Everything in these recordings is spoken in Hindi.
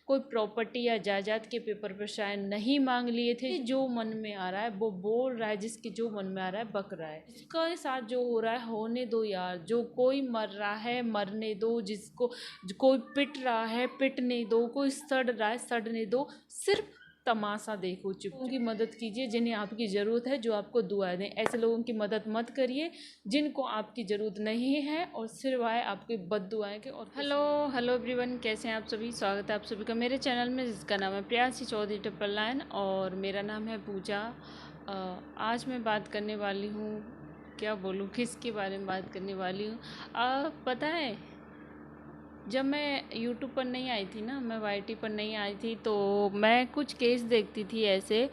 कोई प्रॉपर्टी या जायदाद के पेपर पर साइन नहीं मांग लिए थे। जो मन में आ रहा है वो बोल रहा है, जिसके जो मन में आ रहा है बक रहा है। इसके साथ जो हो रहा है होने दो यार। जो कोई मर रहा है मरने दो, जिसको कोई पिट रहा है पिटने दो, कोई सड़ रहा है सड़ने दो। सिर्फ तमाशा देखो, चुप उनकी मदद कीजिए जिन्हें आपकी ज़रूरत है, जो आपको दुआ दें। ऐसे लोगों की मदद मत करिए जिनको आपकी ज़रूरत नहीं है और सिवाय आपके बद्दुआएं के। और हेलो एवरीवन, कैसे हैं आप सभी। स्वागत है आप सभी का मेरे चैनल में, जिसका नाम है प्रियांशी चौधरी 999 और मेरा नाम है पूजा। आज मैं बात करने वाली हूँ, क्या बोलूँ, किसके बारे में बात करने वाली हूँ। पता है, जब मैं यूट्यूब पर नहीं आई थी ना, मैं वाईटी पर नहीं आई थी, तो मैं कुछ केस देखती थी ऐसे,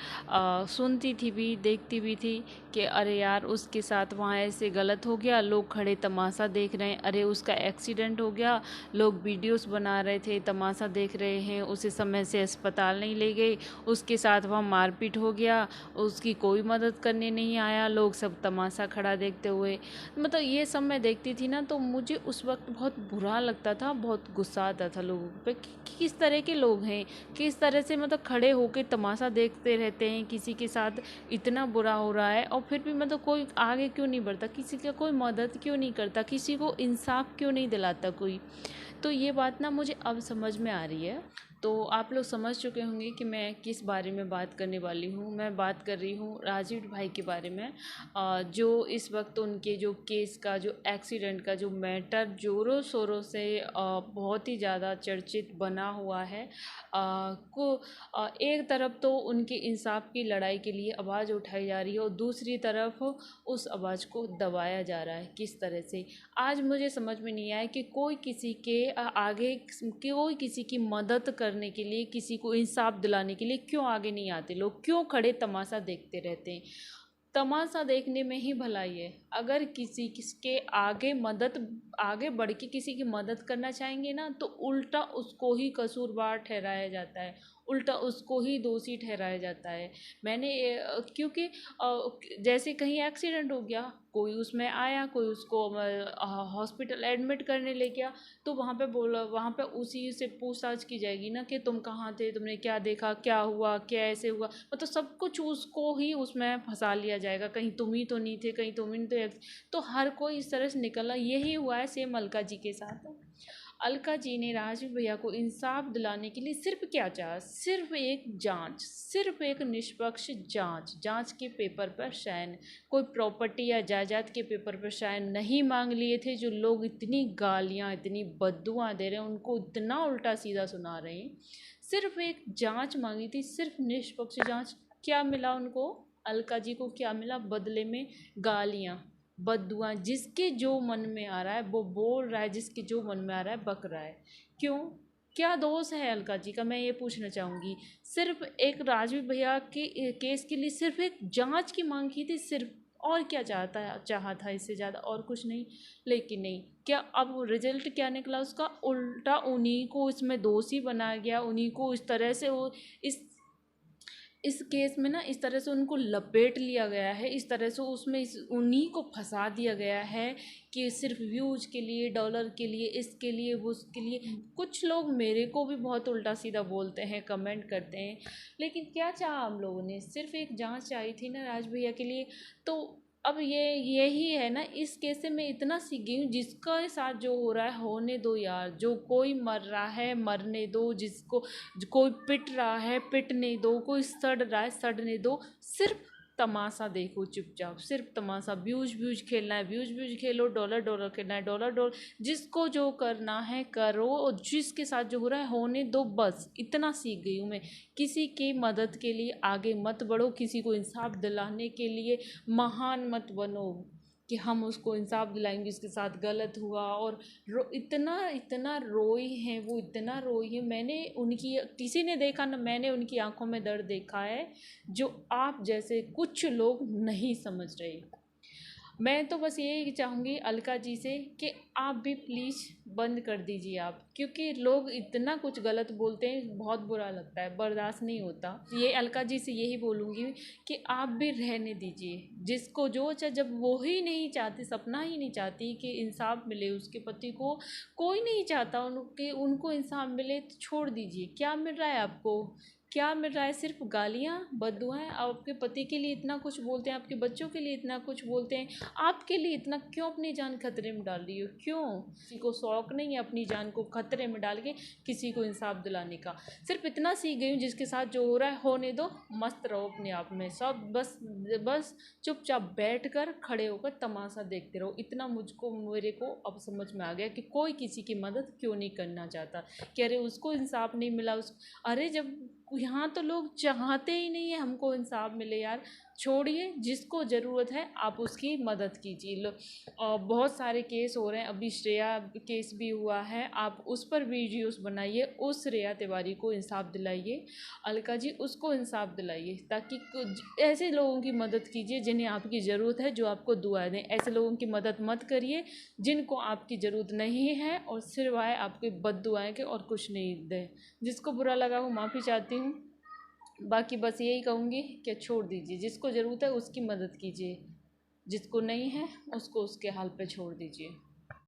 सुनती थी भी देखती भी थी कि अरे यार उसके साथ वहाँ ऐसे गलत हो गया, लोग खड़े तमाशा देख रहे हैं। अरे उसका एक्सीडेंट हो गया, लोग वीडियोस बना रहे थे, तमाशा देख रहे हैं, उसे समय से अस्पताल नहीं ले गए, उसके साथ वहाँ मारपीट हो गया, उसकी कोई मदद करने नहीं आया, लोग सब तमाशा खड़ा देखते हुए। मतलब ये सब मैं देखती थी ना, तो मुझे उस वक्त बहुत बुरा लगता था, बहुत गुस्सा आता था लोगों पे कि किस तरह के लोग हैं, किस तरह से मतलब खड़े होकर तमाशा देखते रहते हैं। किसी के साथ इतना बुरा हो रहा है और फिर भी मतलब कोई आगे क्यों नहीं बढ़ता, किसी का कोई मदद क्यों नहीं करता, किसी को इंसाफ क्यों नहीं दिलाता कोई। तो ये बात ना मुझे अब समझ में आ रही है। तो आप लोग समझ चुके होंगे कि मैं किस बारे में बात करने वाली हूँ। मैं बात कर रही हूँ राजीव भाई के बारे में, जो इस वक्त उनके जो केस का, जो एक्सीडेंट का जो मैटर ज़ोरों शोरों से बहुत ही ज़्यादा चर्चित बना हुआ है। एक तरफ तो उनके इंसाफ की लड़ाई के लिए आवाज़ उठाई जा रही है और दूसरी तरफ उस आवाज़ को दबाया जा रहा है। किस तरह से आज मुझे समझ में नहीं आया कि कोई किसी के आगे, कोई किसी की मदद करने के लिए, किसी को इंसाफ दिलाने के लिए क्यों आगे नहीं आते लोग, क्यों खड़े तमाशा देखते रहते हैं। तमाशा देखने में ही भलाई है। अगर किसके आगे बढ़ के किसी की मदद करना चाहेंगे ना, तो उल्टा उसको ही कसूरवार ठहराया जाता है, उल्टा उसको ही दोषी ठहराया जाता है। क्योंकि जैसे कहीं एक्सीडेंट हो गया, कोई उसमें आया, कोई उसको हॉस्पिटल एडमिट करने ले गया, तो वहाँ पे उसी से पूछताछ की जाएगी ना कि तुम कहाँ थे, तुमने क्या देखा, क्या हुआ, क्या ऐसे हुआ। मतलब सब कुछ उसको ही उसमें फंसा लिया जाएगा, कहीं तुम ही तो नहीं थे, कहीं तुम ही तो हर कोई इस तरह से निकला। यही हुआ है सेम अलका जी के साथ। अलका जी ने राजीव भैया को इंसाफ दिलाने के लिए सिर्फ क्या चाहा, सिर्फ एक जांच, सिर्फ एक निष्पक्ष जांच के पेपर पर साइन, कोई प्रॉपर्टी या जायदाद के पेपर पर साइन नहीं मांग लिए थे। जो लोग इतनी गालियां, इतनी बद्दुआं दे रहे हैं, उनको इतना उल्टा सीधा सुना रहे हैं। सिर्फ एक जांच मांगी थी, सिर्फ निष्पक्ष जांच। क्या मिला उनको, अलका जी को क्या मिला बदले में? गालियां, बद्दुआ। जिसके जो मन में आ रहा है वो बोल रहा है, जिसके जो मन में आ रहा है बक रहा है। क्यों, क्या दोष है अलका जी का, मैं ये पूछना चाहूँगी। सिर्फ एक राजवीर भैया के केस के लिए सिर्फ एक जांच की मांग की थी, सिर्फ। और क्या चाहा था इससे ज़्यादा, और कुछ नहीं। लेकिन नहीं, क्या अब रिजल्ट क्या निकला उसका? उल्टा उन्हीं को इसमें दोषी बनाया गया, उन्हीं को इस तरह से इस केस में ना इस तरह से उनको लपेट लिया गया है, इस तरह से उसमें उन्हीं को फंसा दिया गया है कि सिर्फ व्यूज के लिए, डॉलर के लिए, इसके लिए, वो उसके लिए। कुछ लोग मेरे को भी बहुत उल्टा सीधा बोलते हैं, कमेंट करते हैं, लेकिन क्या चाहा हम लोगों ने? सिर्फ एक जांच चाहिए थी ना राज भैया के लिए। तो अब यही है ना, इस केस से मैं इतना सीख गई हूँ, जिसका साथ जो हो रहा है होने दो यार। जो कोई मर रहा है मरने दो, जिसको कोई पिट रहा है पिटने दो, कोई सड़ रहा है सड़ने दो। सिर्फ तमाशा देखो चुपचाप, सिर्फ तमाशा। व्यूज खेलना है, व्यूज खेलो, डॉलर खेलना है, डॉलर। जिसको जो करना है करो, और जिसके साथ जो हो रहा है होने दो, बस इतना सीख गई हूँ मैं। किसी की मदद के लिए आगे मत बढ़ो, किसी को इंसाफ दिलाने के लिए महान मत बनो कि हम उसको इंसाफ दिलाएंगे, उसके साथ गलत हुआ। और इतना रोई है वो, इतना रोई है। मैंने उनकी, किसी ने देखा ना, मैंने उनकी आंखों में दर्द देखा है, जो आप जैसे कुछ लोग नहीं समझ रहे। मैं तो बस यही चाहूँगी अलका जी से कि आप भी प्लीज़ बंद कर दीजिए आप, क्योंकि लोग इतना कुछ गलत बोलते हैं, बहुत बुरा लगता है, बर्दाश्त नहीं होता। ये अलका जी से यही बोलूँगी कि आप भी रहने दीजिए, जिसको जो चाहे, जब वो ही नहीं चाहती, सपना ही नहीं चाहती कि इंसाफ मिले उसके पति को, कोई नहीं चाहता उनके उनको इंसाफ मिले, तो छोड़ दीजिए। क्या मिल रहा है आपको? क्या मिल रहा है? सिर्फ गालियाँ, बददुआएं। आपके पति के लिए इतना कुछ बोलते हैं, आपके बच्चों के लिए इतना कुछ बोलते हैं, आपके लिए इतना क्यों अपनी जान खतरे में डाल रही हो? क्यों? किसी को शौक नहीं है अपनी जान को खतरे में डाल के किसी को इंसाफ दिलाने का? सिर्फ इतना सीख गई हूँ, जिसके साथ जो हो रहा है होने दो, मस्त रहो अपने आप में, सब बस बस चुपचाप बैठ कर, खड़े होकर तमाशा देखते रहो। इतना मुझको, मेरे को अब समझ में आ गया कि कोई किसी की मदद क्यों नहीं करना चाहता। कि अरे उसको इंसाफ नहीं मिला, उस अरे जब यहाँ तो लोग चाहते ही नहीं है हमको इंसाफ मिले यार। छोड़िए, जिसको ज़रूरत है आप उसकी मदद कीजिए। और बहुत सारे केस हो रहे हैं, अभी श्रेया केस भी हुआ है, आप उस पर वीडियोस बनाइए, उस श्रेया तिवारी को इंसाफ दिलाइए। अलका जी, उसको इंसाफ दिलाइए, ताकि ऐसे लोगों की मदद कीजिए जिन्हें आपकी ज़रूरत है, जो आपको दुआ दें। ऐसे लोगों की मदद मत करिए जिनको आपकी ज़रूरत नहीं है, और सिवाय आपके बद्दुआएं के और कुछ नहीं दें। जिसको बुरा लगा हो माफ़ी चाहती हूँ। बाकी बस यही कहूँगी कि छोड़ दीजिए, जिसको ज़रूरत है उसकी मदद कीजिए, जिसको नहीं है उसको उसके हाल पे छोड़ दीजिए।